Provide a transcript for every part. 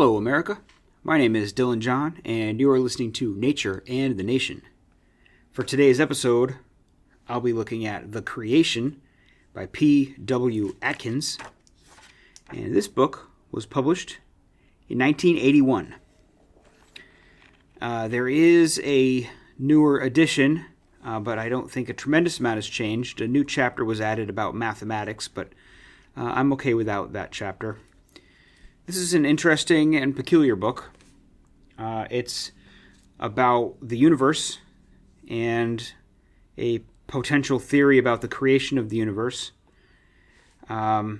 Hello, America. My name is Dylan John, and you are listening to Nature and the Nation. For today's episode, I'll be looking at The Creation by P.W. Atkins. And this book was published in 1981. There is a newer edition, but I don't think a tremendous amount has changed. A new chapter was added about mathematics, but I'm okay without that chapter. This is an interesting and peculiar book. It's about the universe and a potential theory about the creation of the universe. There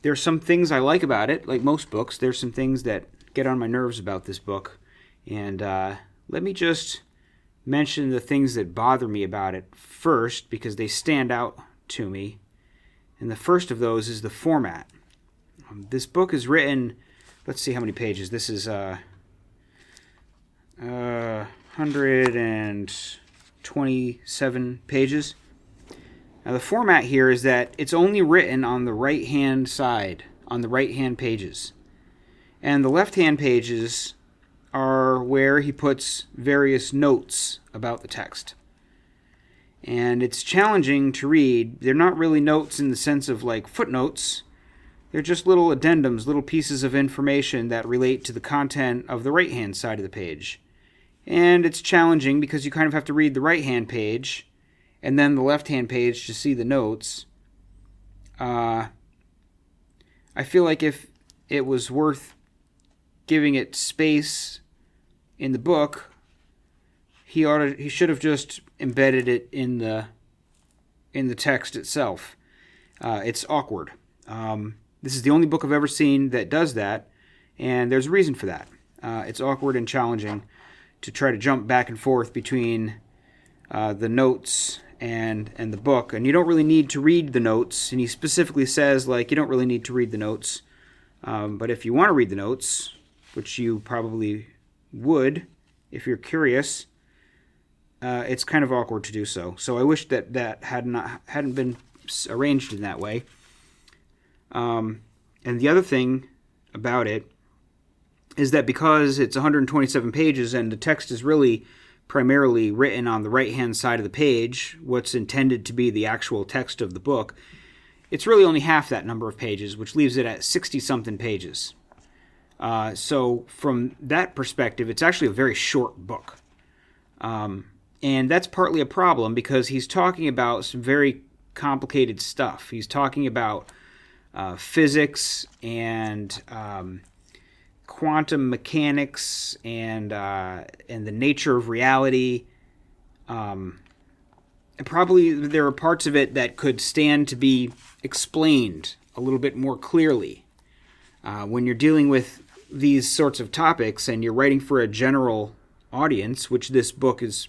are some things I like about it, like most books. There's some things that get on my nerves about this book. And let me just mention the things that bother me about it first, because they stand out to me. And the first of those is the format. This book is written, let's see how many pages. This is 127 pages. Now the format here is that it's only written on the right-hand side, on the right-hand pages. And the left-hand pages are where he puts various notes about the text. And it's challenging to read. They're not really notes in the sense of like footnotes. They're just little addendums, little pieces of information that relate to the content of the right-hand side of the page. And it's challenging because you kind of have to read the right-hand page and then the left-hand page to see the notes. I feel like if it was worth giving it space in the book, he should have just embedded it in the text itself. It's awkward. This is the only book I've ever seen that does that, and there's a reason for that. It's awkward and challenging to try to jump back and forth between the notes and the book, and you don't really need to read the notes, and he specifically says, like, you don't really need to read the notes, but if you want to read the notes, which you probably would if you're curious, it's kind of awkward to do so. So I wish that hadn't been arranged in that way. And the other thing about it is that because it's 127 pages and the text is really primarily written on the right-hand side of the page, what's intended to be the actual text of the book, it's really only half that number of pages, which leaves it at 60-something pages. So from that perspective, it's actually a very short book. And that's partly a problem because he's talking about some very complicated stuff. He's talking about physics and quantum mechanics and the nature of reality. And probably there are parts of it that could stand to be explained a little bit more clearly. When you're dealing with these sorts of topics and you're writing for a general audience, which this book is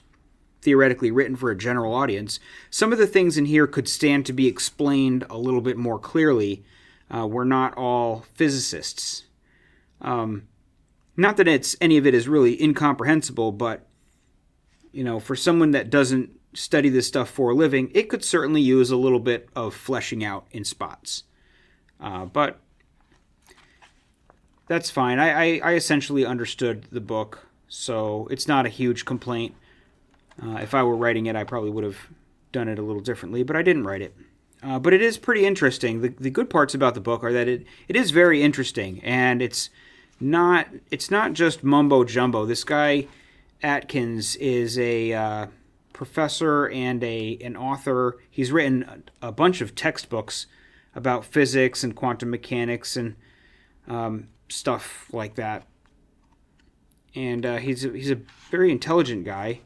theoretically written for a general audience, some of the things in here could stand to be explained a little bit more clearly. We're not all physicists. Not that any of it is really incomprehensible, but for someone that doesn't study this stuff for a living, it could certainly use a little bit of fleshing out in spots. But that's fine. I essentially understood the book, so it's not a huge complaint. If I were writing it, I probably would have done it a little differently, but I didn't write it. But it is pretty interesting. The good parts about the book are that it is very interesting, and it's not just mumbo jumbo. This guy Atkins is a professor and an author. He's written a bunch of textbooks about physics and quantum mechanics and stuff like that. And he's a very intelligent guy.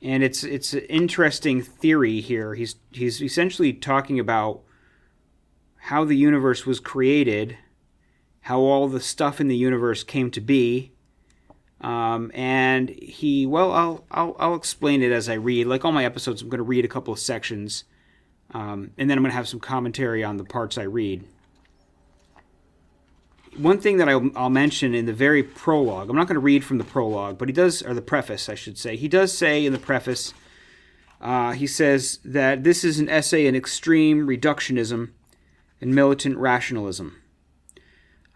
And it's an interesting theory here. He's essentially talking about how the universe was created, how all the stuff in the universe came to be, and I'll explain it as I read. Like all my episodes, I'm going to read a couple of sections, and then I'm going to have some commentary on the parts I read. One thing that I'll mention in the very prologue, I'm not going to read from the prologue, but he does, or the preface, I should say. He does say in the preface, he says that this is an essay in extreme reductionism and militant rationalism.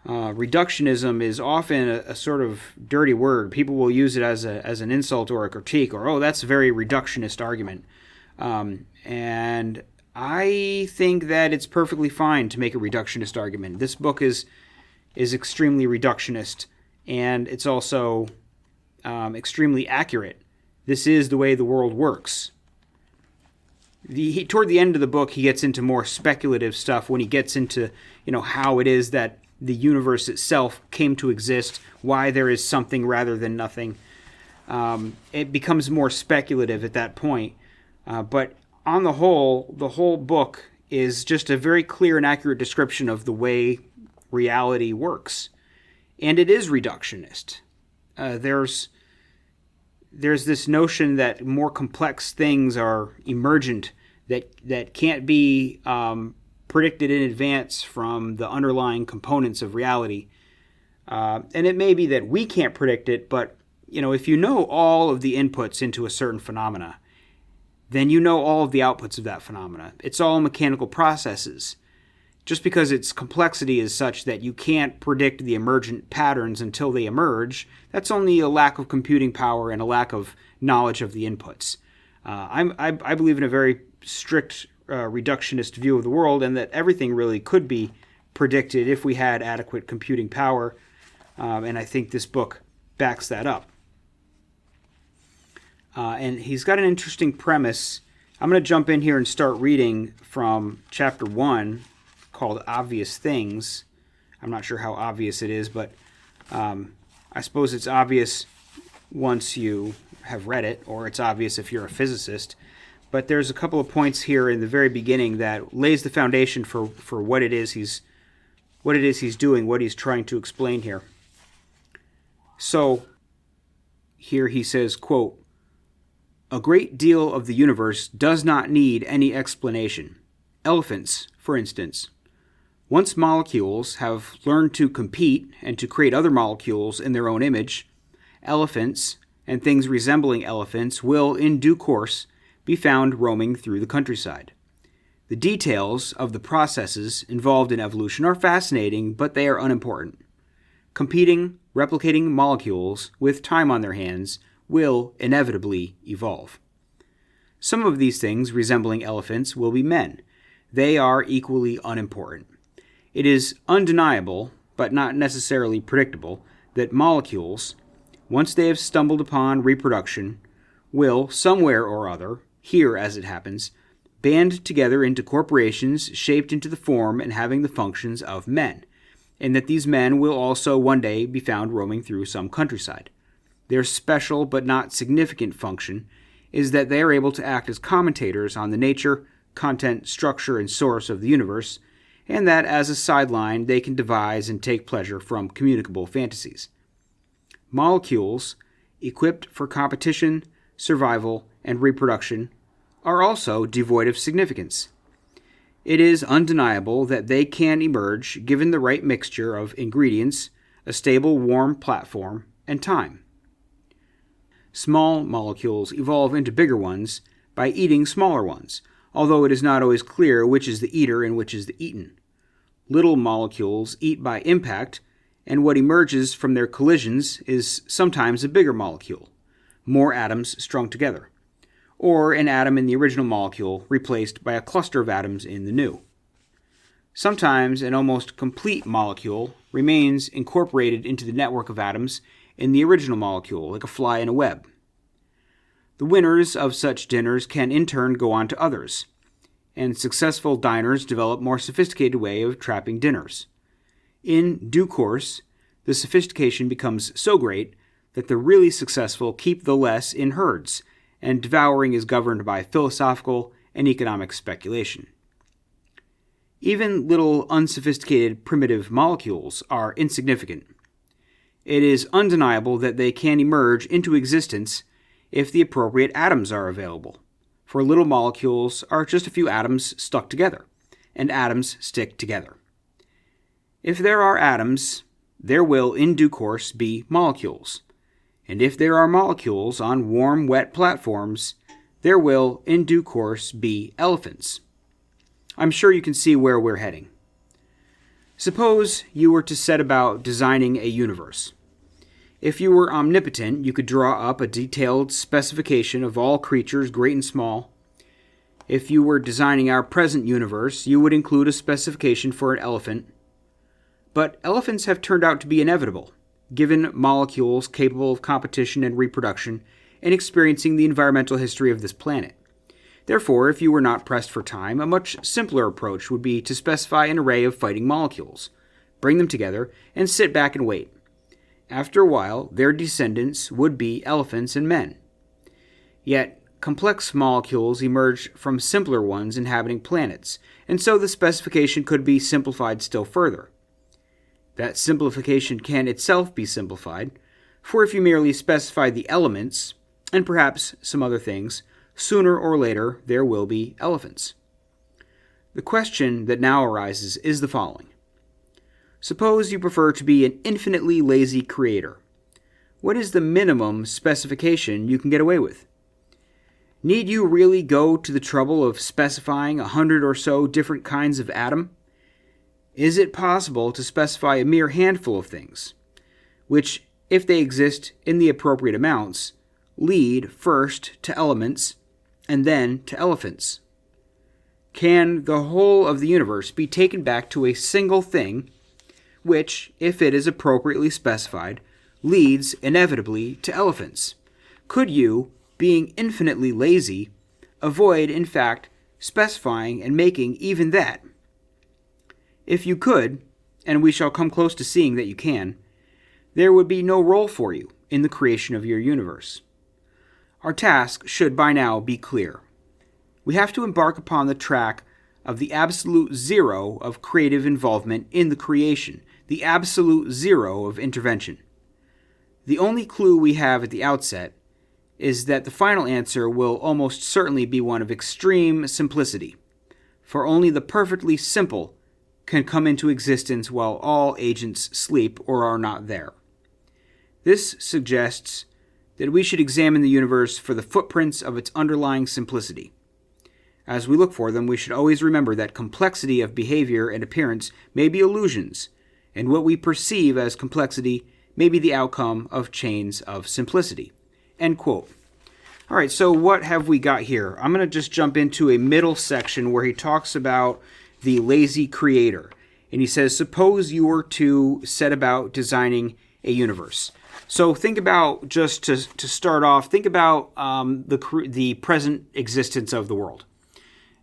Reductionism is often a sort of dirty word. People will use it as an insult or a critique, or, oh, that's a very reductionist argument. And I think that it's perfectly fine to make a reductionist argument. This book is extremely reductionist, and it's also extremely accurate. This is the way the world works. Toward the end of the book, he gets into more speculative stuff when he gets into, how it is that the universe itself came to exist, why there is something rather than nothing. It becomes more speculative at that point. But on the whole book is just a very clear and accurate description of the way reality works. And it is reductionist. There's this notion that more complex things are emergent, that can't be predicted in advance from the underlying components of reality. And it may be that we can't predict it, but if you know all of the inputs into a certain phenomena, then you know all of the outputs of that phenomena. It's all mechanical processes. Just because its complexity is such that you can't predict the emergent patterns until they emerge, that's only a lack of computing power and a lack of knowledge of the inputs. I believe in a very strict reductionist view of the world, and that everything really could be predicted if we had adequate computing power, and I think this book backs that up. And he's got an interesting premise. I'm going to jump in here and start reading from chapter 1, called Obvious Things. I'm not sure how obvious it is, but I suppose it's obvious once you have read it, or it's obvious if you're a physicist. But there's a couple of points here in the very beginning that lays the foundation for what it is he's doing, what he's trying to explain here. So here he says, quote, "A great deal of the universe does not need any explanation. Elephants, for instance. Once molecules have learned to compete and to create other molecules in their own image, elephants and things resembling elephants will, in due course, be found roaming through the countryside. The details of the processes involved in evolution are fascinating, but they are unimportant. Competing, replicating molecules with time on their hands will inevitably evolve. Some of these things resembling elephants will be men. They are equally unimportant. It is undeniable, but not necessarily predictable, that molecules, once they have stumbled upon reproduction, will, somewhere or other, here as it happens, band together into corporations shaped into the form and having the functions of men, and that these men will also one day be found roaming through some countryside. Their special but not significant function is that they are able to act as commentators on the nature, content, structure, and source of the universe, and that as a sideline they can devise and take pleasure from communicable fantasies. Molecules, equipped for competition, survival, and reproduction, are also devoid of significance. It is undeniable that they can emerge given the right mixture of ingredients, a stable, warm platform, and time. Small molecules evolve into bigger ones by eating smaller ones, although it is not always clear which is the eater and which is the eaten. Little molecules eat by impact, and what emerges from their collisions is sometimes a bigger molecule, more atoms strung together, or an atom in the original molecule replaced by a cluster of atoms in the new. Sometimes an almost complete molecule remains incorporated into the network of atoms in the original molecule, like a fly in a web. The winners of such dinners can in turn go on to others, and successful diners develop more sophisticated way of trapping dinners. In due course, the sophistication becomes so great that the really successful keep the less in herds, and devouring is governed by philosophical and economic speculation. Even little unsophisticated primitive molecules are insignificant. It is undeniable that they can emerge into existence if the appropriate atoms are available, for little molecules are just a few atoms stuck together, and atoms stick together. If there are atoms, there will in due course be molecules, and if there are molecules on warm, wet platforms, there will in due course be elephants. I'm sure you can see where we're heading. Suppose you were to set about designing a universe. If you were omnipotent, you could draw up a detailed specification of all creatures, great and small. If you were designing our present universe, you would include a specification for an elephant. But elephants have turned out to be inevitable, given molecules capable of competition and reproduction and experiencing the environmental history of this planet. Therefore, if you were not pressed for time, a much simpler approach would be to specify an array of fighting molecules, bring them together, and sit back and wait. After a while, their descendants would be elephants and men. Yet, complex molecules emerge from simpler ones inhabiting planets, and so the specification could be simplified still further. That simplification can itself be simplified, for if you merely specify the elements, and perhaps some other things, sooner or later there will be elephants. The question that now arises is the following. Suppose you prefer to be an infinitely lazy creator. What is the minimum specification you can get away with? Need you really go to the trouble of specifying 100 or so different kinds of atom? Is it possible to specify a mere handful of things, which, if they exist in the appropriate amounts, lead first to elements and then to elephants? Can the whole of the universe be taken back to a single thing, which, if it is appropriately specified, leads inevitably to elephants? Could you, being infinitely lazy, avoid, in fact, specifying and making even that? If you could, and we shall come close to seeing that you can, there would be no role for you in the creation of your universe. Our task should by now be clear. We have to embark upon the track of the absolute zero of creative involvement in the creation, the absolute zero of intervention. The only clue we have at the outset is that the final answer will almost certainly be one of extreme simplicity, for only the perfectly simple can come into existence while all agents sleep or are not there. This suggests that we should examine the universe for the footprints of its underlying simplicity. As we look for them, we should always remember that complexity of behavior and appearance may be illusions, and what we perceive as complexity may be the outcome of chains of simplicity. End quote. All right, so what have we got here? I'm going to just jump into a middle section where he talks about the lazy creator. And he says, suppose you were to set about designing a universe. So think about, just to start off, think about the present existence of the world.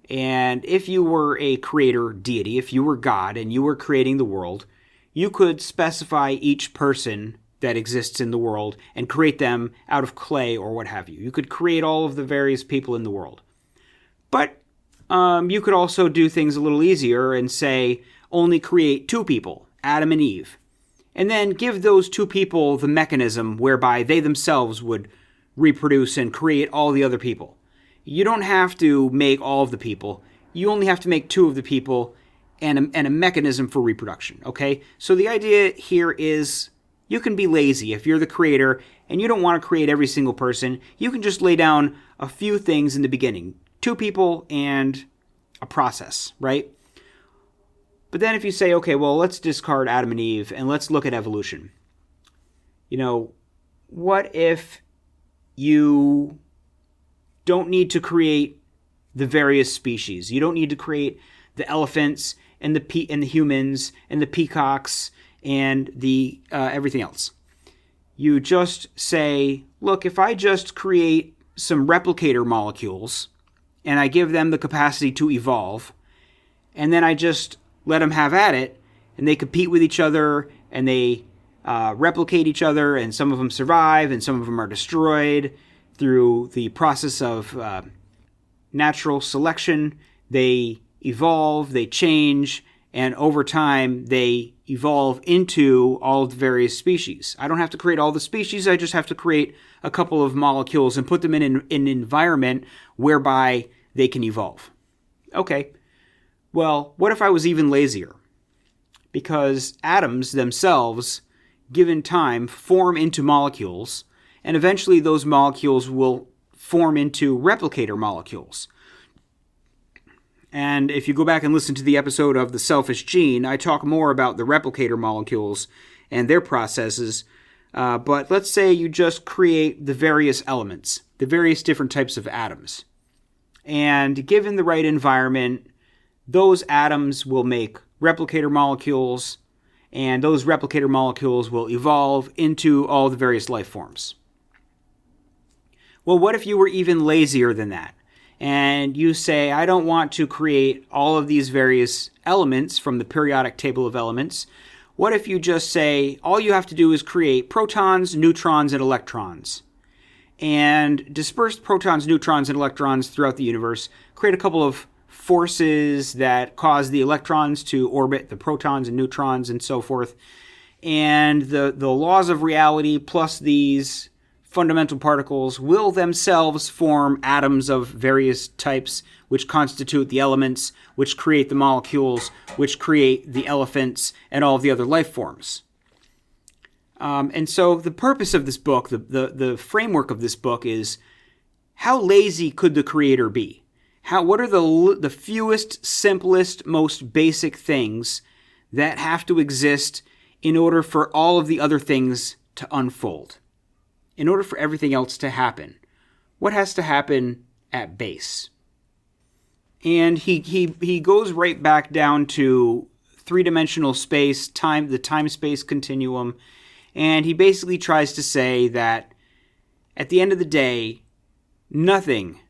And if you were a creator deity, if you were God and you were creating the world, you could specify each person that exists in the world and create them out of clay or what have you. You could create all of the various people in the world. But you could also do things a little easier and say, only create two people, Adam and Eve. And then give those two people the mechanism whereby they themselves would reproduce and create all the other people. You don't have to make all of the people. You only have to make two of the people and a mechanism for reproduction, okay? So the idea here is you can be lazy if you're the creator and you don't want to create every single person. You can just lay down a few things in the beginning. Two people and a process, right? But then if you say, okay, well, let's discard Adam and Eve and let's look at evolution. What if you don't need to create the various species? You don't need to create the elephants and the humans and the peacocks and the everything else. You just say, look, if I just create some replicator molecules and I give them the capacity to evolve, and then I just let them have at it, and they compete with each other, and they replicate each other, and some of them survive, and some of them are destroyed through the process of natural selection. They evolve, they change, and over time, they evolve into all of the various species. I don't have to create all the species, I just have to create a couple of molecules and put them in an environment whereby they can evolve. Okay, well, what if I was even lazier? Because atoms themselves, given time, form into molecules, and eventually those molecules will form into replicator molecules. And if you go back and listen to the episode of The Selfish Gene, I talk more about the replicator molecules and their processes. But let's say you just create the various elements, the various different types of atoms. And given the right environment, those atoms will make replicator molecules, and those replicator molecules will evolve into all the various life forms. Well, what if you were even lazier than that? And you say, I don't want to create all of these various elements from the periodic table of elements. What if you just say, all you have to do is create protons, neutrons, and electrons, and disperse protons, neutrons, and electrons throughout the universe, create a couple of forces that cause the electrons to orbit the protons and neutrons and so forth, and the laws of reality plus these fundamental particles will themselves form atoms of various types, which constitute the elements, which create the molecules, which create the elephants, and all of the other life forms. And so the purpose of this book, the framework of this book is, how lazy could the creator be? What are the fewest, simplest, most basic things that have to exist in order for all of the other things to unfold? In order for everything else to happen, what has to happen at base? And he goes right back down to three-dimensional space, the time-space continuum, and he basically tries to say that at the end of the day, nothing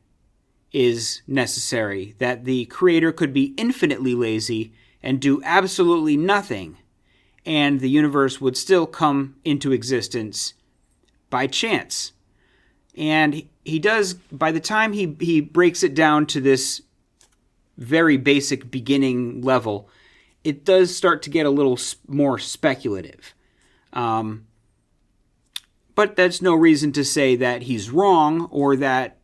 is necessary, that the creator could be infinitely lazy and do absolutely nothing, and the universe would still come into existence by chance. And he does, by the time he breaks it down to this very basic beginning level, it does start to get a little more speculative. But that's no reason to say that he's wrong, or that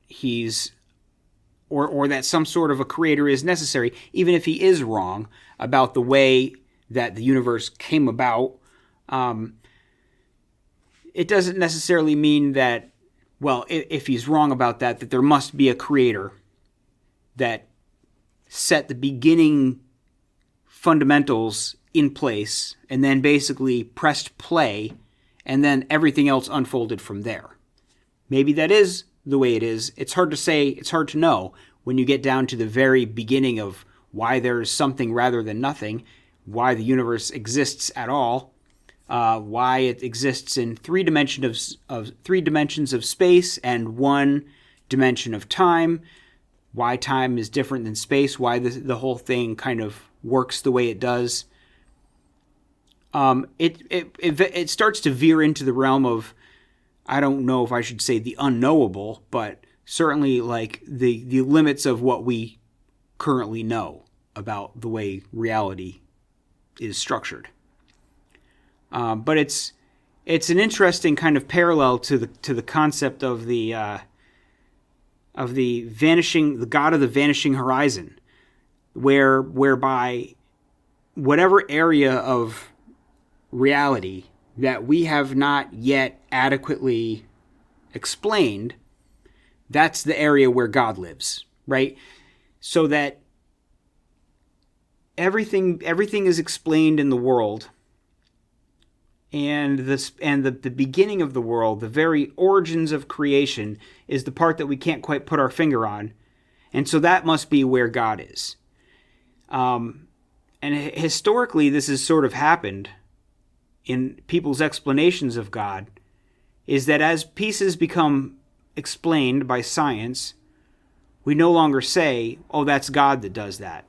or that some sort of a creator is necessary, even if he is wrong about the way that the universe came about. It doesn't necessarily mean that, well, if he's wrong about that there must be a creator that set the beginning fundamentals in place and then basically pressed play, and then everything else unfolded from there. Maybe that is the way it is. It's hard to say, it's hard to know when you get down to the very beginning of why there's something rather than nothing, why the universe exists at all. Why it exists in three dimensions of space and one dimension of time, why time is different than space, why the whole thing kind of works the way it does. It starts to veer into the realm of, I don't know if I should say the unknowable, but certainly like the limits of what we currently know about the way reality is structured. But it's an interesting kind of parallel to the concept of the vanishing, the god of the vanishing horizon, whereby whatever area of reality that we have not yet adequately explained, that's the area where God lives, right? So that everything is explained in the world. And the beginning of the world, the very origins of creation, is the part that we can't quite put our finger on. And so that must be where God is. And historically, this has sort of happened in people's explanations of God, is that as pieces become explained by science, we no longer say, oh, that's God that does that,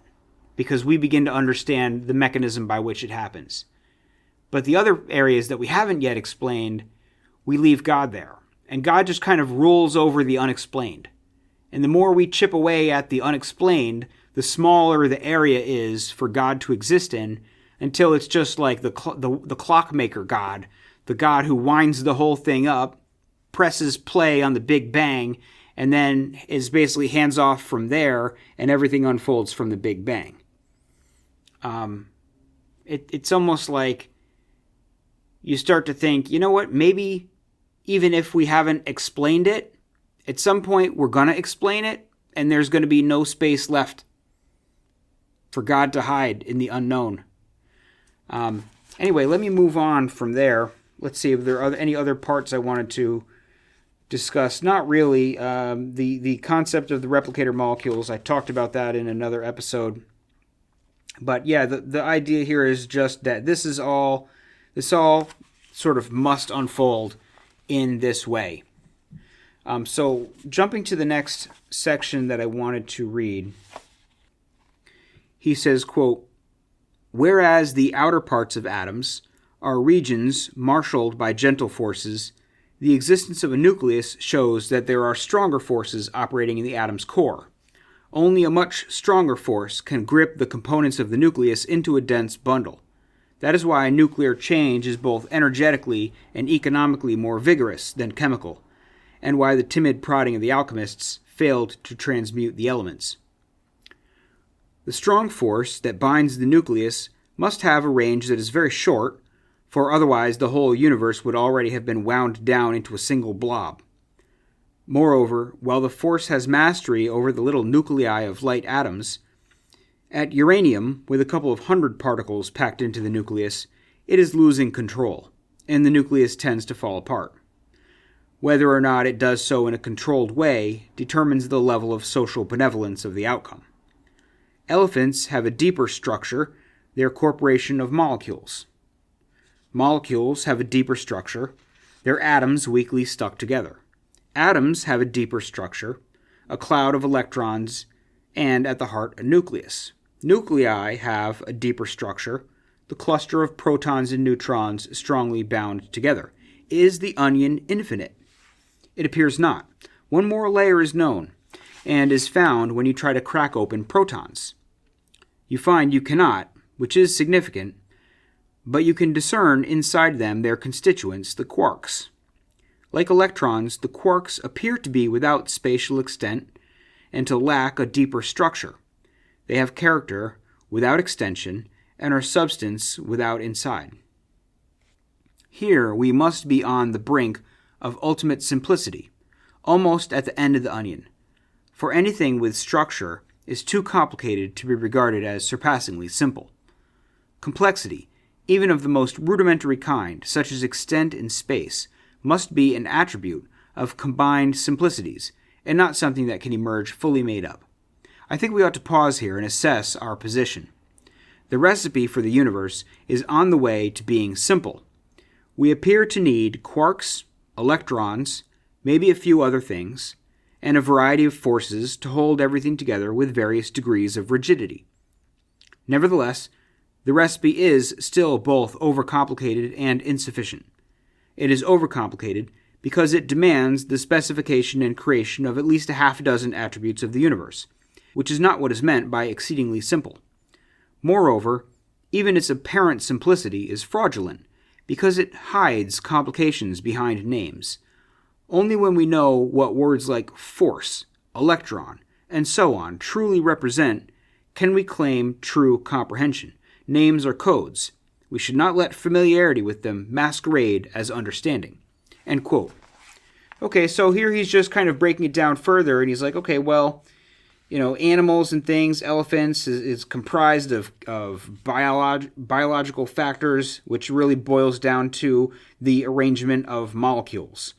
because we begin to understand the mechanism by which it happens. But the other areas that we haven't yet explained, we leave God there. And God just kind of rules over the unexplained. And the more we chip away at the unexplained, the smaller the area is for God to exist in, until it's just like the clockmaker God, the God who winds the whole thing up, presses play on the Big Bang, and then is basically hands off from there, and everything unfolds from the Big Bang. It's almost like you start to think, you know what, maybe even if we haven't explained it, at some point we're going to explain it, and there's going to be no space left for God to hide in the unknown. Anyway, let me move on from there. Let's see if there are any other parts I wanted to discuss. Not really. The concept of the replicator molecules, I talked about that in another episode. But yeah, the idea here is just that this all sort of must unfold in this way. So jumping to the next section that I wanted to read, he says, quote, "Whereas the outer parts of atoms are regions marshaled by gentle forces, the existence of a nucleus shows that there are stronger forces operating in the atom's core. Only a much stronger force can grip the components of the nucleus into a dense bundle. That is why nuclear change is both energetically and economically more vigorous than chemical, and why the timid prodding of the alchemists failed to transmute the elements. The strong force that binds the nucleus must have a range that is very short, for otherwise the whole universe would already have been wound down into a single blob. Moreover, while the force has mastery over the little nuclei of light atoms, at uranium, with a couple of 100 particles packed into the nucleus, it is losing control, and the nucleus tends to fall apart. Whether or not it does so in a controlled way determines the level of social benevolence of the outcome. Elephants have a deeper structure, their corporation of molecules. Molecules have a deeper structure, their atoms weakly stuck together. Atoms have a deeper structure, a cloud of electrons, and at the heart a nucleus. Nuclei have a deeper structure, the cluster of protons and neutrons strongly bound together. Is the onion infinite? It appears not. One more layer is known, and is found when you try to crack open protons. You find you cannot, which is significant, but you can discern inside them their constituents, the quarks. Like electrons, the quarks appear to be without spatial extent and to lack a deeper structure. They have character without extension and are substance without inside. Here we must be on the brink of ultimate simplicity, almost at the end of the onion, for anything with structure is too complicated to be regarded as surpassingly simple. Complexity, even of the most rudimentary kind, such as extent in space, must be an attribute of combined simplicities, and not something that can emerge fully made up. I think we ought to pause here and assess our position. The recipe for the universe is on the way to being simple. We appear to need quarks, electrons, maybe a few other things, and a variety of forces to hold everything together with various degrees of rigidity. Nevertheless, the recipe is still both overcomplicated and insufficient. It is overcomplicated because it demands the specification and creation of at least a half a dozen attributes of the universe, which is not what is meant by exceedingly simple. Moreover, even its apparent simplicity is fraudulent, because it hides complications behind names. Only when we know what words like force, electron, and so on truly represent can we claim true comprehension. Names are codes. We should not let familiarity with them masquerade as understanding." End quote. Okay, so here he's just kind of breaking it down further, and he's like, okay, well, animals and things, elephants is comprised of biological factors, which really boils down to the arrangement of molecules.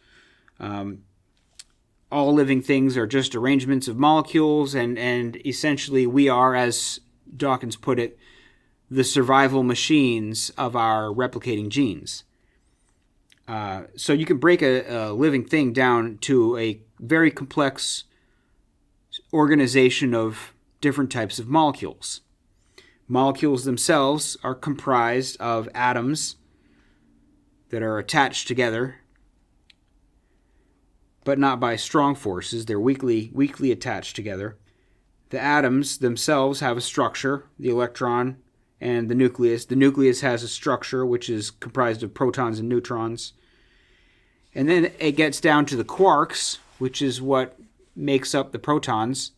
All living things are just arrangements of molecules, and essentially we are, as Dawkins put it, the survival machines of our replicating genes. So you can break a living thing down to a very complex organization of different types of molecules. Molecules themselves are comprised of atoms that are attached together, but not by strong forces. They're weakly attached together. The atoms themselves have a structure, the electron and the nucleus. The nucleus has a structure which is comprised of protons and neutrons. And then it gets down to the quarks, which is what makes up the protons.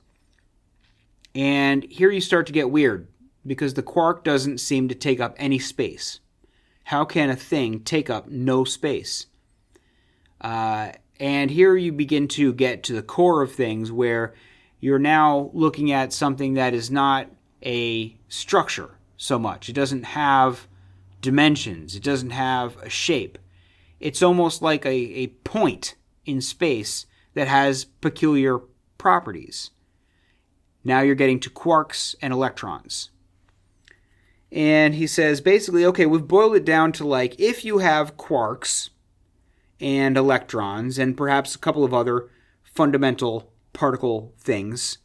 And here you start to get weird, because the quark doesn't seem to take up any space. How can a thing take up no space? And here you begin to get to the core of things, where you're now looking at something that is not a structure so much. It doesn't have dimensions. It doesn't have a shape. It's almost like a point in space that has peculiar properties. Now you're getting to quarks and electrons. And he says, basically, okay, we've boiled it down to like, if you have quarks and electrons and perhaps a couple of other fundamental particle things,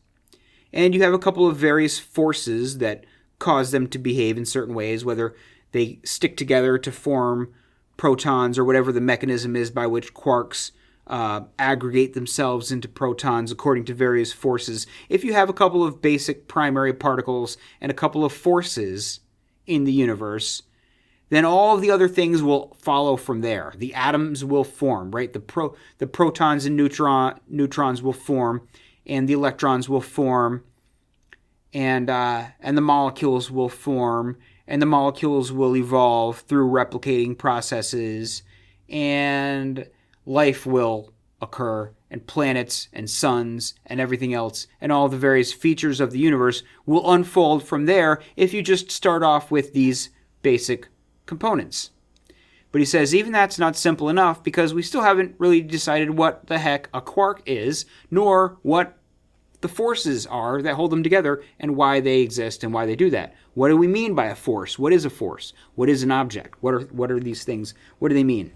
and you have a couple of various forces that cause them to behave in certain ways, whether they stick together to form protons or whatever the mechanism is by which quarks aggregate themselves into protons according to various forces. If you have a couple of basic primary particles and a couple of forces in the universe, then all of the other things will follow from there. The atoms will form, right? The protons and neutrons will form, and the electrons will form, and the molecules will form, and the molecules will evolve through replicating processes, and life will occur, and planets and suns and everything else, and all the various features of the universe will unfold from there if you just start off with these basic components. But he says even that's not simple enough, because we still haven't really decided what the heck a quark is, nor what the forces are that hold them together and why they exist and why they do that. What do we mean by a force? What is a force? What is an object? What are these things? What do they mean?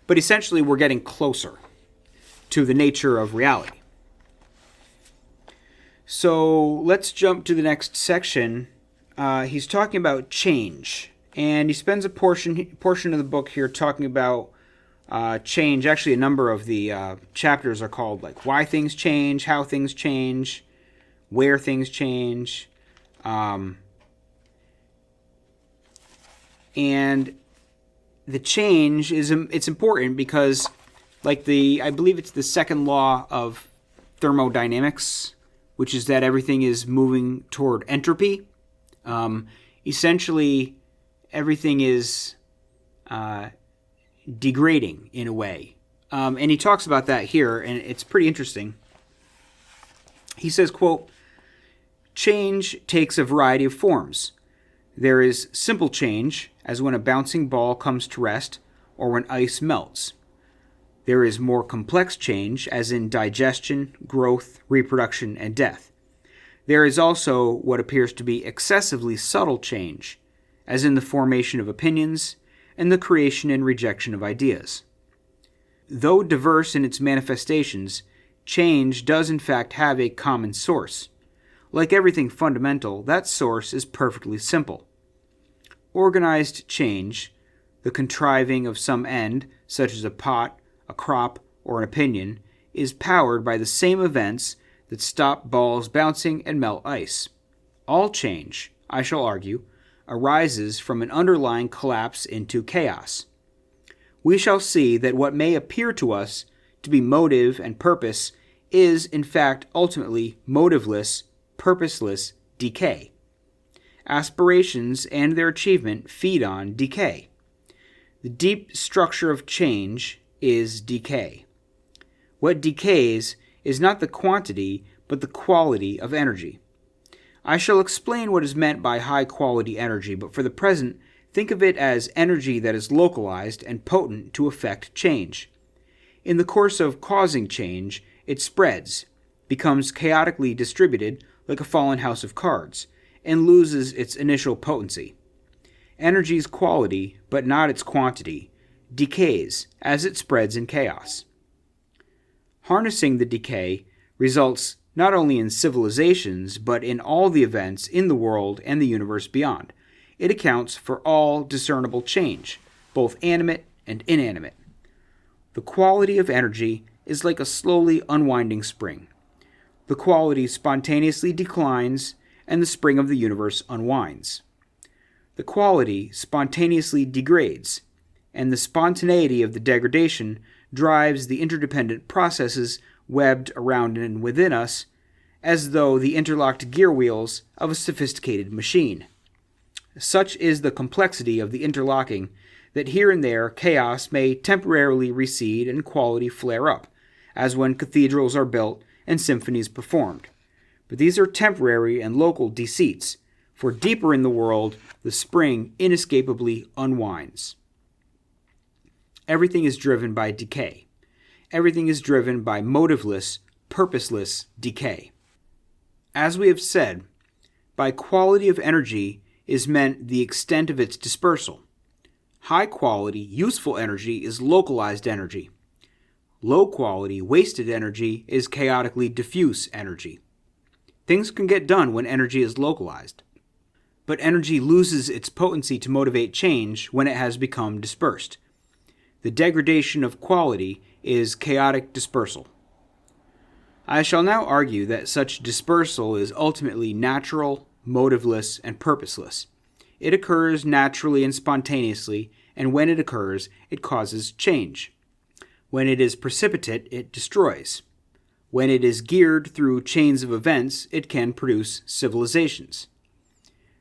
But essentially we're getting closer to the nature of reality. So let's jump to the next section. He's talking about change, and he spends a portion of the book here talking about change. Actually, a number of the chapters are called like why things change, how things change, where things change, and the change it's important because, like I believe it's the second law of thermodynamics, which is that everything is moving toward entropy. Essentially, everything is degrading in a way. And he talks about that here, and it's pretty interesting. He says, quote, "Change takes a variety of forms. There is simple change, as when a bouncing ball comes to rest or when ice melts. There is more complex change, as in digestion, growth, reproduction, and death. There is also what appears to be excessively subtle change, as in the formation of opinions and the creation and rejection of ideas. Though diverse in its manifestations, change does in fact have a common source. Like everything fundamental, that source is perfectly simple. Organized change, the contriving of some end, such as a pot, a crop, or an opinion, is powered by the same events that stop balls bouncing and melt ice. All change, I shall argue, arises from an underlying collapse into chaos. We shall see that what may appear to us to be motive and purpose is, in fact, ultimately motiveless, purposeless decay. Aspirations and their achievement feed on decay. The deep structure of change is decay. What decays is not the quantity, but the quality of energy. I shall explain what is meant by high-quality energy, but for the present, think of it as energy that is localized and potent to effect change. In the course of causing change, it spreads, becomes chaotically distributed like a fallen house of cards, and loses its initial potency. Energy's quality, but not its quantity, decays as it spreads in chaos. Harnessing the decay results not only in civilizations, but in all the events in the world and the universe beyond. It accounts for all discernible change, both animate and inanimate. The quality of energy is like a slowly unwinding spring. The quality spontaneously declines, and the spring of the universe unwinds. The quality spontaneously degrades, and the spontaneity of the degradation drives the interdependent processes webbed around and within us, as though the interlocked gear wheels of a sophisticated machine. Such is the complexity of the interlocking that here and there chaos may temporarily recede and quality flare up, as when cathedrals are built and symphonies performed. but these are temporary and local deceits, for deeper in the world, the spring inescapably unwinds. Everything is driven by decay. Everything is driven by motiveless, purposeless decay. As we have said, by quality of energy is meant the extent of its dispersal. High quality, useful energy is localized energy. Low quality, wasted energy is chaotically diffuse energy. Things can get done when energy is localized, but energy loses its potency to motivate change when it has become dispersed. The degradation of quality is chaotic dispersal. I shall now argue that such dispersal is ultimately natural, motiveless, and purposeless. It occurs naturally and spontaneously, and when it occurs, it causes change. When it is precipitate, it destroys. When it is geared through chains of events, it can produce civilizations.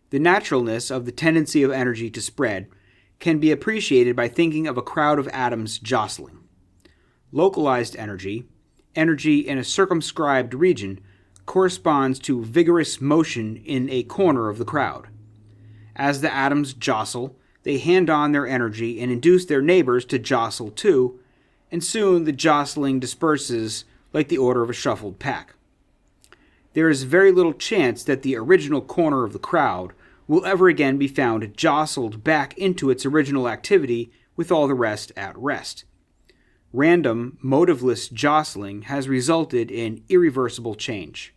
The naturalness of the tendency of energy to spread can be appreciated by thinking of a crowd of atoms jostling. Localized energy, energy in a circumscribed region, corresponds to vigorous motion in a corner of the crowd. As the atoms jostle, they hand on their energy and induce their neighbors to jostle too, and soon the jostling disperses like the order of a shuffled pack. There is very little chance that the original corner of the crowd will ever again be found jostled back into its original activity with all the rest at rest. Random, motiveless jostling has resulted in irreversible change.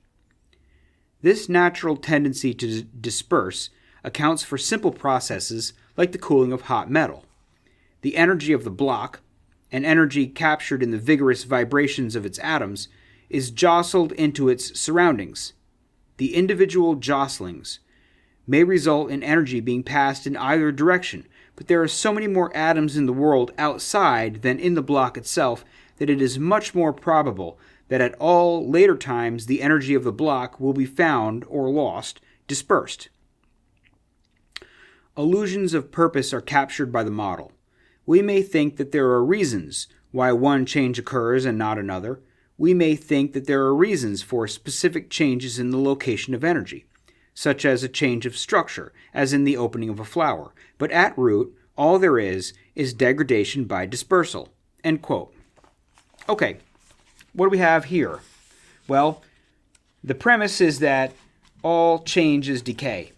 This natural tendency to disperse accounts for simple processes like the cooling of hot metal. The energy of the block, an energy captured in the vigorous vibrations of its atoms, is jostled into its surroundings. The individual jostlings may result in energy being passed in either direction, but there are so many more atoms in the world outside than in the block itself that it is much more probable that at all later times the energy of the block will be found or lost, dispersed. Illusions of purpose are captured by the model. We may think that there are reasons why one change occurs and not another. We may think that there are reasons for specific changes in the location of energy, such as a change of structure, as in the opening of a flower. But at root, all there is degradation by dispersal. End quote. Okay, what do we have here? Well, the premise is that all change is decay.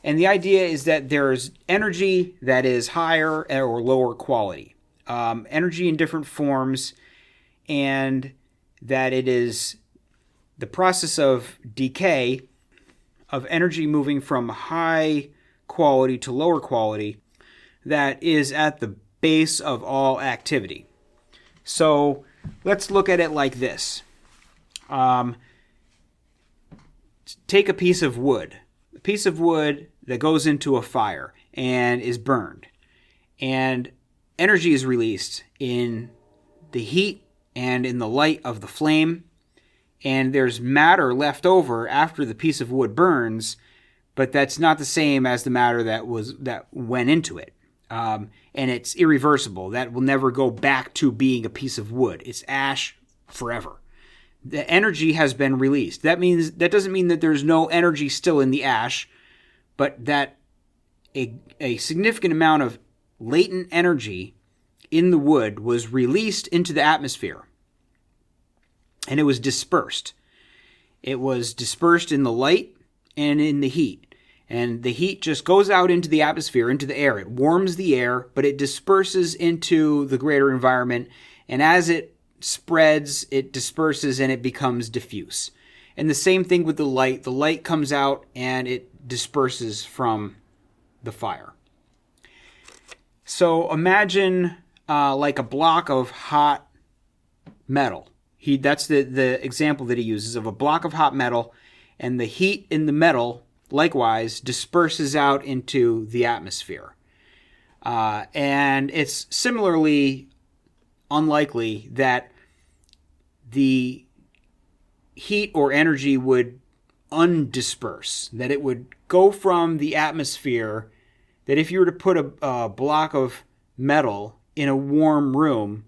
And the idea is that there's energy that is higher or lower quality, energy in different forms, and that it is the process of decay of energy moving from high quality to lower quality that is at the base of all activity. So let's look at it like this. Take a piece of wood. A piece of wood that goes into a fire and is burned. And energy is released in the heat and in the light of the flame. And there's matter left over after the piece of wood burns, but that's not the same as the matter that went into it. And it's irreversible. That will never go back to being a piece of wood. It's ash forever. The energy has been released. That doesn't mean that there's no energy still in the ash, but that a significant amount of latent energy in the wood was released into the atmosphere. And it was dispersed. It was dispersed in the light and in the heat. And the heat just goes out into the atmosphere, into the air. It warms the air, but it disperses into the greater environment. And as it spreads, it disperses and it becomes diffuse. And the same thing with the light. The light comes out and it disperses from the fire. So imagine like a block of hot metal. That's the example that he uses of a block of hot metal, and the heat in the metal likewise disperses out into the atmosphere. And it's similarly unlikely that the heat or energy would undisperse, that it would go from the atmosphere, that if you were to put a block of metal in a warm room,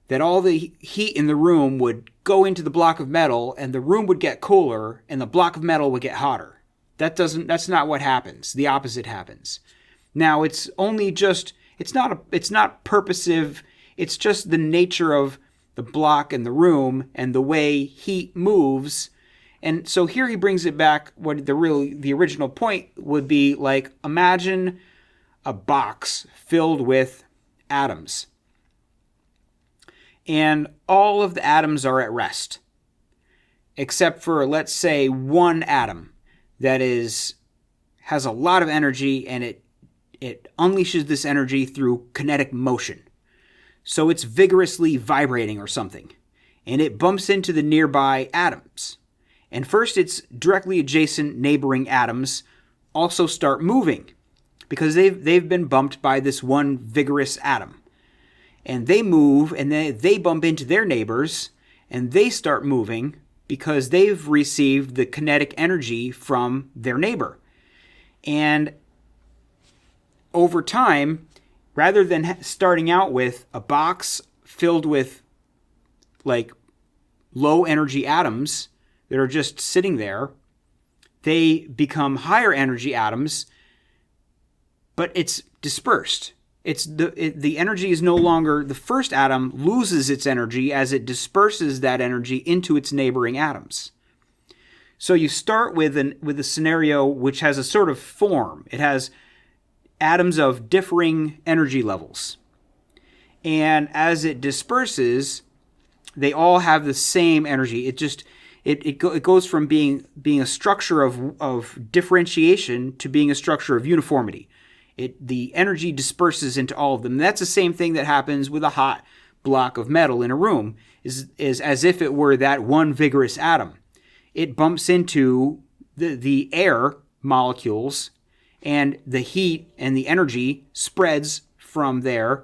that all the heat in the room would go into the block of metal and the room would get cooler and the block of metal would get hotter. That's not what happens. The opposite happens. Now, it's not purposive. It's just the nature of the block and the room and the way heat moves. And so here he brings it back. What the original point would be like, imagine a box filled with atoms. And all of the atoms are at rest, except for, let's say, one atom that has a lot of energy, and it unleashes this energy through kinetic motion. So it's vigorously vibrating or something, and it bumps into the nearby atoms. And first its directly adjacent neighboring atoms also start moving because they've been bumped by this one vigorous atom. And they move, and they bump into their neighbors, and they start moving because they've received the kinetic energy from their neighbor. And over time, rather than starting out with a box filled with like low energy atoms that are just sitting there, they become higher energy atoms, but it's dispersed. The energy is no longer, the first atom loses its energy as it disperses that energy into its neighboring atoms. So you start with a scenario which has a sort of form. It has atoms of differing energy levels. And as it disperses, they all have the same energy. It goes from being a structure of differentiation to being a structure of uniformity. The energy disperses into all of them. And that's the same thing that happens with a hot block of metal in a room, is as if it were that one vigorous atom. It bumps into the air molecules, and the heat and the energy spreads from there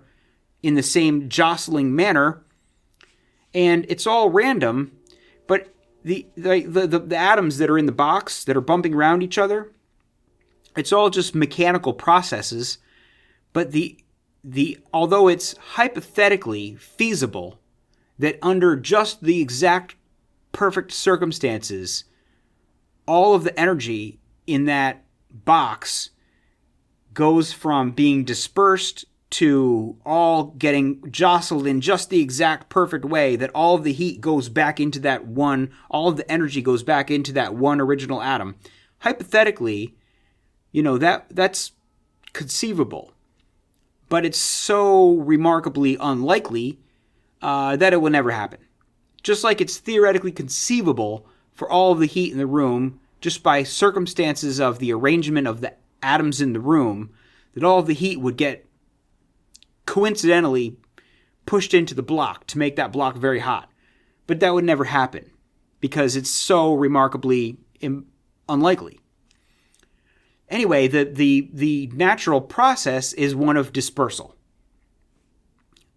in the same jostling manner, and it's all random, but the atoms that are in the box that are bumping around each other, it's all just mechanical processes, but although it's hypothetically feasible that under just the exact perfect circumstances, all of the energy in that box goes from being dispersed to all getting jostled in just the exact perfect way, that all of the heat goes back into that one, all of the energy goes back into that one original atom. Hypothetically, that's conceivable, but it's so remarkably unlikely that it will never happen. Just like it's theoretically conceivable for all of the heat in the room, just by circumstances of the arrangement of the atoms in the room, that all of the heat would get coincidentally pushed into the block to make that block very hot. But that would never happen because it's so remarkably unlikely. Anyway, the natural process is one of dispersal.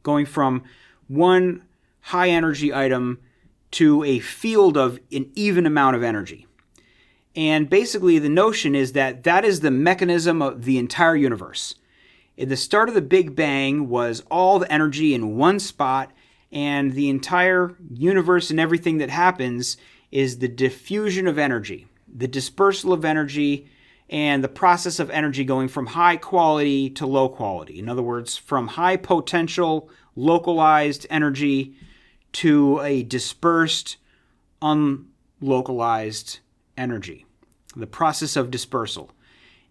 Going from one high energy item to a field of an even amount of energy. And basically the notion is that is the mechanism of the entire universe. At the start of the Big Bang was all the energy in one spot, and the entire universe and everything that happens is the diffusion of energy, the dispersal of energy, and the process of energy going from high quality to low quality. In other words, from high potential, localized energy to a dispersed, unlocalized energy. The process of dispersal.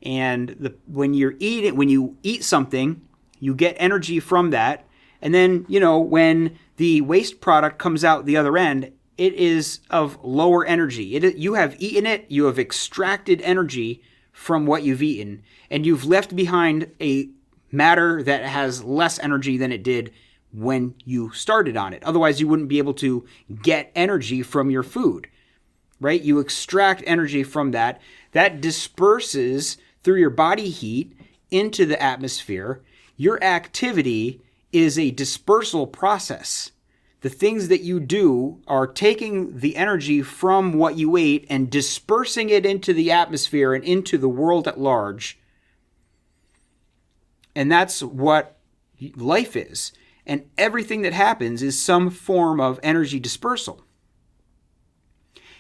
And when you eat something, you get energy from that. And then, when the waste product comes out the other end, it is of lower energy. You have eaten it, you have extracted energy from what you've eaten, and you've left behind a matter that has less energy than it did when you started on it. Otherwise, you wouldn't be able to get energy from your food, right? You extract energy from that. That disperses through your body heat into the atmosphere. Your activity is a dispersal process. The things that you do are taking the energy from what you ate and dispersing it into the atmosphere and into the world at large. And that's what life is. and everything that happens is some form of energy dispersal.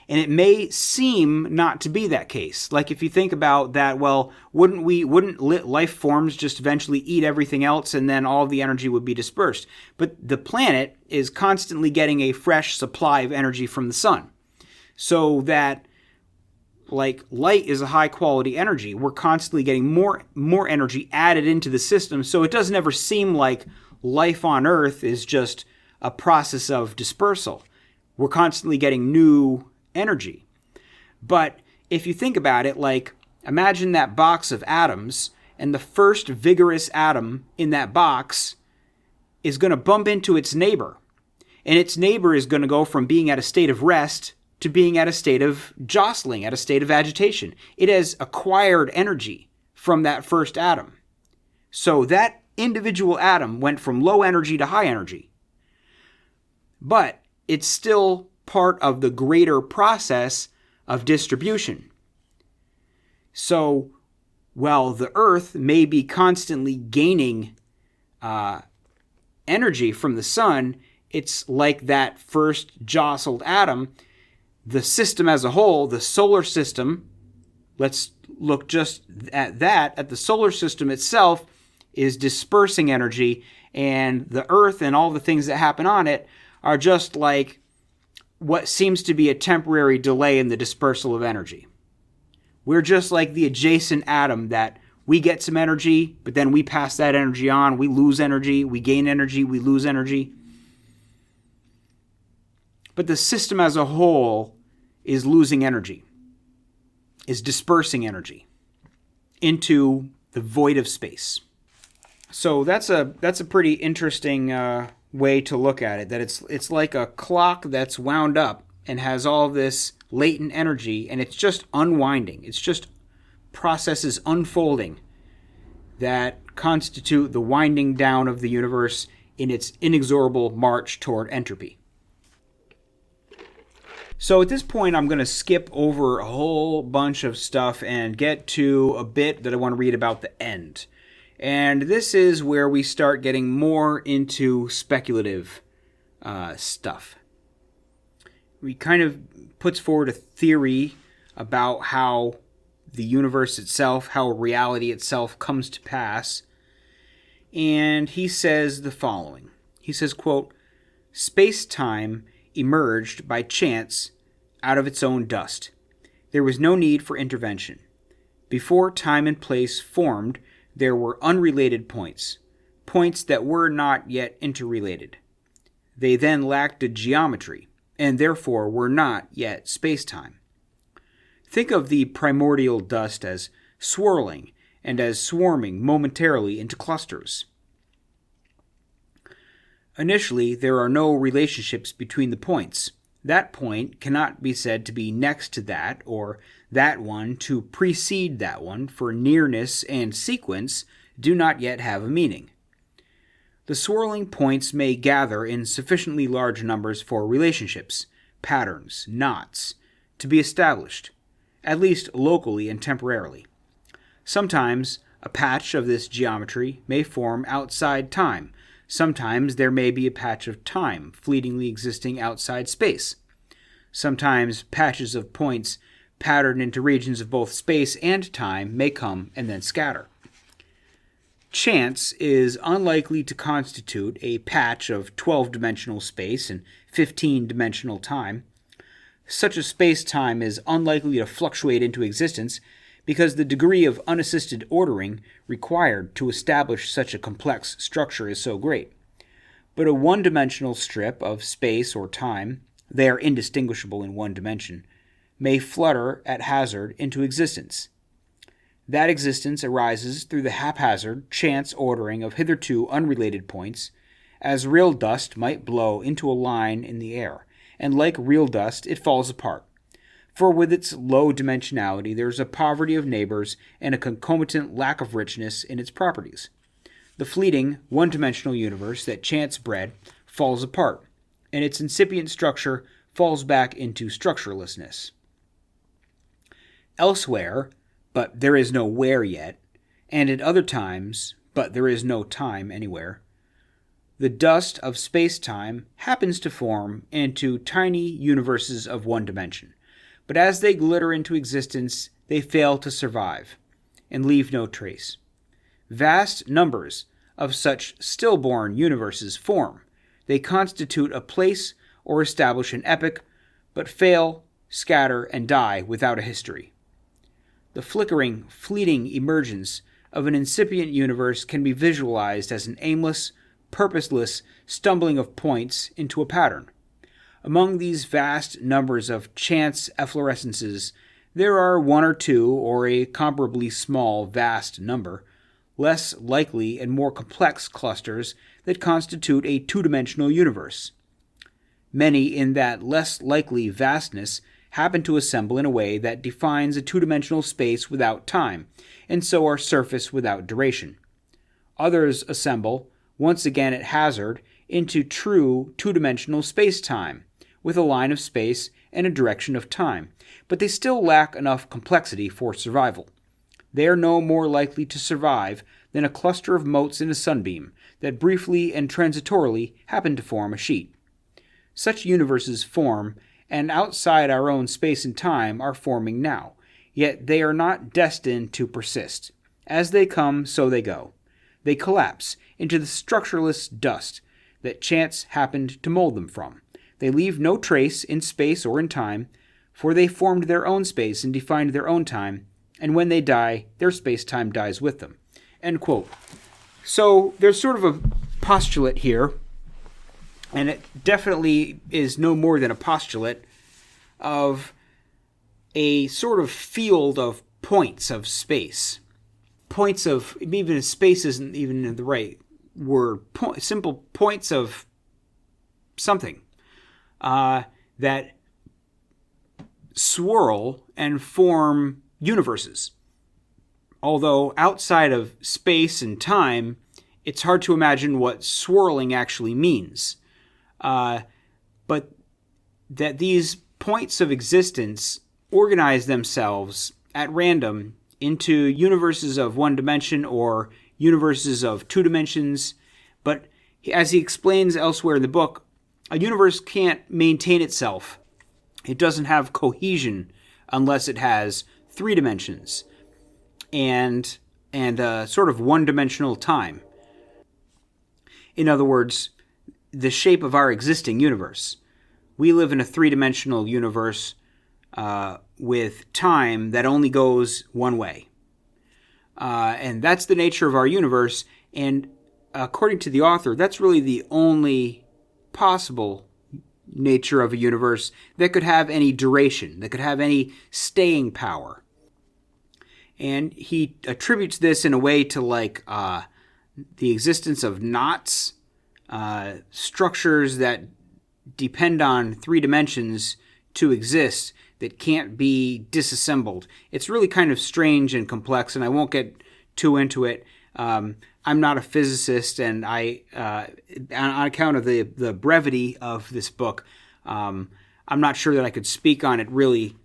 And it may seem not to be that case. Like if you think about that, well, wouldn't life forms just eventually eat everything else and then all the energy would be dispersed? But the planet is constantly getting a fresh supply of energy from the sun. So that, like, light is a high quality energy. We're constantly getting more energy added into the system. So it doesn't ever seem like life on Earth is just a process of dispersal. We're constantly getting new energy. But if you think about it, like, imagine that box of atoms, and the first vigorous atom in that box is going to bump into its neighbor. And its neighbor is going to go from being at a state of rest to being at a state of jostling, at a state of agitation. It has acquired energy from that first atom. So that individual atom went from low energy to high energy. But it's still part of the greater process of distribution. So while the Earth may be constantly gaining energy from the sun, it's like that first jostled atom. The system as a whole, the solar system, let's look just at that, at the solar system itself, is dispersing energy, and the Earth and all the things that happen on it are just like what seems to be a temporary delay in the dispersal of energy. We're just like the adjacent atom that we get some energy, but then we pass that energy on, we lose energy, we gain energy, we lose energy. But the system as a whole is losing energy, is dispersing energy into the void of space. So that's a pretty interesting way to look at it, that it's like a clock that's wound up and has all this latent energy, and it's just unwinding. It's just processes unfolding that constitute the winding down of the universe in its inexorable march toward entropy. So at this point, I'm going to skip over a whole bunch of stuff and get to a bit that I want to read about the end. And this is where we start getting more into speculative stuff. He kind of puts forward a theory about how the universe itself, how reality itself comes to pass. And he says the following. He says, quote, "Space-time emerged by chance out of its own dust. There was no need for intervention. Before time and place formed, there were unrelated points, points that were not yet interrelated. They then lacked a geometry, and therefore were not yet space-time. Think of the primordial dust as swirling and as swarming momentarily into clusters. Initially, there are no relationships between the points. That point cannot be said to be next to that, or that one to precede that one, for nearness and sequence do not yet have a meaning. The swirling points may gather in sufficiently large numbers for relationships, patterns, knots, to be established, at least locally and temporarily. Sometimes a patch of this geometry may form outside time. Sometimes there may be a patch of time fleetingly existing outside space. Sometimes patches of points patterned into regions of both space and time may come and then scatter. Chance is unlikely to constitute a patch of 12-dimensional space and 15-dimensional time. Such a space-time is unlikely to fluctuate into existence because the degree of unassisted ordering required to establish such a complex structure is so great. But a one-dimensional strip of space or time, they are indistinguishable in one dimension, may flutter at hazard into existence. That existence arises through the haphazard, chance ordering of hitherto unrelated points, as real dust might blow into a line in the air, and like real dust it falls apart. For with its low dimensionality there is a poverty of neighbors and a concomitant lack of richness in its properties. The fleeting, one-dimensional universe that chance bred falls apart, and its incipient structure falls back into structurelessness. Elsewhere, but there is no where yet, and at other times, but there is no time anywhere, the dust of space-time happens to form into tiny universes of one dimension, but as they glitter into existence, they fail to survive and leave no trace. Vast numbers of such stillborn universes form. They constitute a place or establish an epoch, but fail, scatter, and die without a history. The flickering, fleeting emergence of an incipient universe can be visualized as an aimless, purposeless stumbling of points into a pattern. Among these vast numbers of chance efflorescences, there are one or two, or a comparably small, vast number, less likely and more complex clusters that constitute a two-dimensional universe. Many in that less likely vastness happen to assemble in a way that defines a two-dimensional space without time, and so are surface without duration. Others assemble, once again at hazard, into true two-dimensional space-time, with a line of space and a direction of time, but they still lack enough complexity for survival. They are no more likely to survive than a cluster of motes in a sunbeam that briefly and transitorily happen to form a sheet. Such universes form, and outside our own space and time are forming now, yet they are not destined to persist. As they come, so they go. They collapse into the structureless dust that chance happened to mold them from. They leave no trace in space or in time, for they formed their own space and defined their own time, and when they die, their space-time dies with them. End quote. So there's sort of a postulate here, and it definitely is no more than a postulate of a sort of field of points of space. Points of, even space isn't even the right word, simple points of something that swirl and form universes. Although outside of space and time, it's hard to imagine what swirling actually means. But that these points of existence organize themselves at random into universes of one dimension or universes of two dimensions. But as he explains elsewhere in the book, a universe can't maintain itself. It doesn't have cohesion unless it has three dimensions and sort of one-dimensional time. In other words, the shape of our existing universe. We live in a three-dimensional universe with time that only goes one way. And that's the nature of our universe. And according to the author, that's really the only possible nature of a universe that could have any duration, that could have any staying power. And he attributes this in a way to the existence of knots, structures that depend on three dimensions to exist that can't be disassembled. It's really kind of strange and complex, and I won't get too into it. I'm not a physicist, and on account of the brevity of this book, I'm not sure that I could speak on it really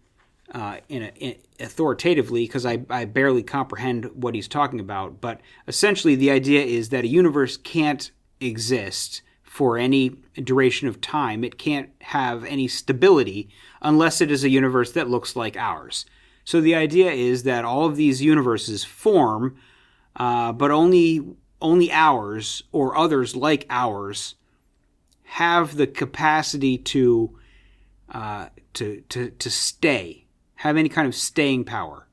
authoritatively because I barely comprehend what he's talking about. But essentially, the idea is that a universe can't exist for any duration of time. It can't have any stability unless it is a universe that looks like ours. So the idea is that all of these universes form, but only ours or others like ours have the capacity to stay, have any kind of staying power.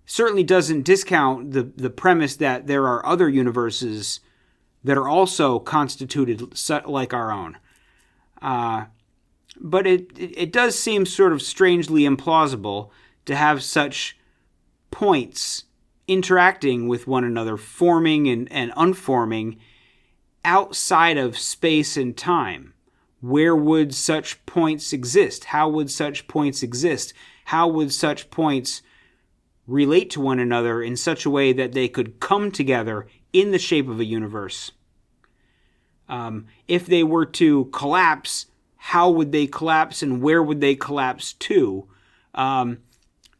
Certainly doesn't discount the premise that there are other universes that are also constituted like our own. But it does seem sort of strangely implausible to have such points interacting with one another, forming and unforming outside of space and time. Where would such points exist? How would such points exist? How would such points relate to one another in such a way that they could come together in the shape of a universe? If they were to collapse, how would they collapse and where would they collapse to?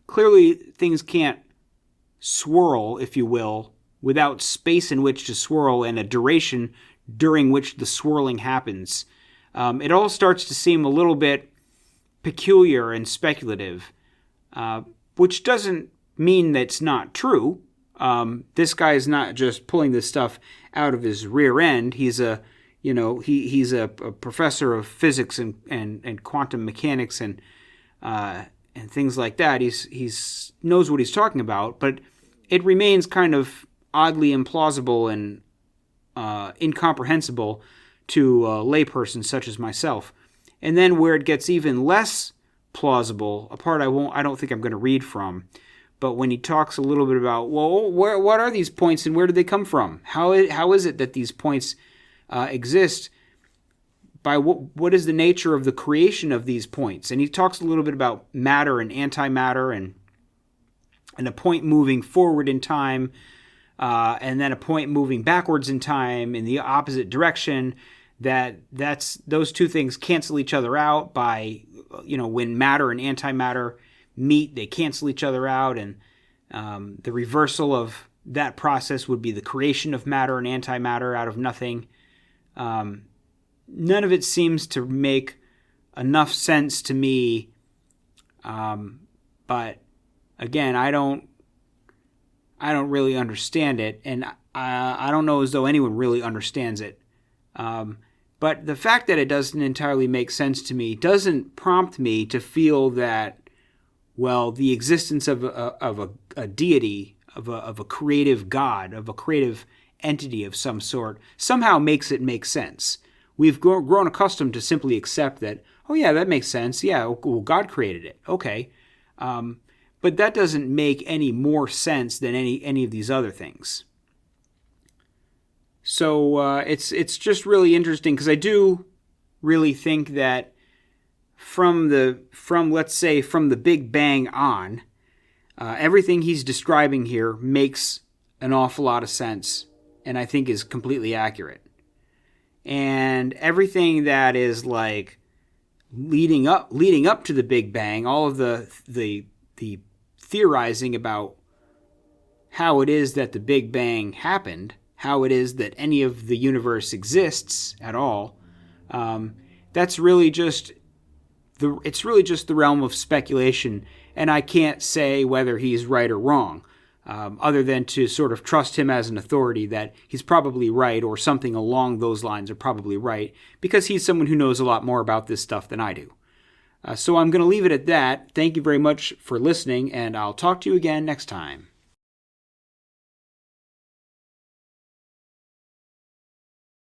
Clearly, things can't swirl, if you will, without space in which to swirl and a duration during which the swirling happens. It all starts to seem a little bit peculiar and speculative, which doesn't mean that it's not true. This guy is not just pulling this stuff out of his rear end. He's a professor of physics and quantum mechanics and things like that. He's knows what he's talking about, but it remains kind of oddly implausible and incomprehensible to a layperson such as myself. And then where it gets even less plausible, a part I don't think I'm going to read from, but when he talks a little bit about, well, what are these points and where did they come from? How is it that these points exist? By what is the nature of the creation of these points? And he talks a little bit about matter and antimatter and a point moving forward in time, and then a point moving backwards in time in the opposite direction. That's those two things cancel each other out by, when matter and antimatter meet, they cancel each other out, and the reversal of that process would be the creation of matter and antimatter out of nothing. None of it seems to make enough sense to me, but again, I don't really understand it, and I don't know as though anyone really understands it. But the fact that it doesn't entirely make sense to me doesn't prompt me to feel that, well, the existence of a deity, of a creative God, of a creative entity of some sort, somehow makes it make sense. We've grown accustomed to simply accept that, oh yeah, that makes sense. Yeah, well, God created it. Okay. But that doesn't make any more sense than any of these other things. So it's just really interesting, because I do really think that from the Big Bang on, everything he's describing here makes an awful lot of sense, and I think is completely accurate. And everything that is like leading up to the Big Bang, all of the theorizing about how it is that the Big Bang happened, how it is that any of the universe exists at all, that's really just the realm of speculation, and I can't say whether he's right or wrong, other than to sort of trust him as an authority that he's probably right, or something along those lines are probably right, because he's someone who knows a lot more about this stuff than I do. So I'm going to leave it at that. Thank you very much for listening, and I'll talk to you again next time.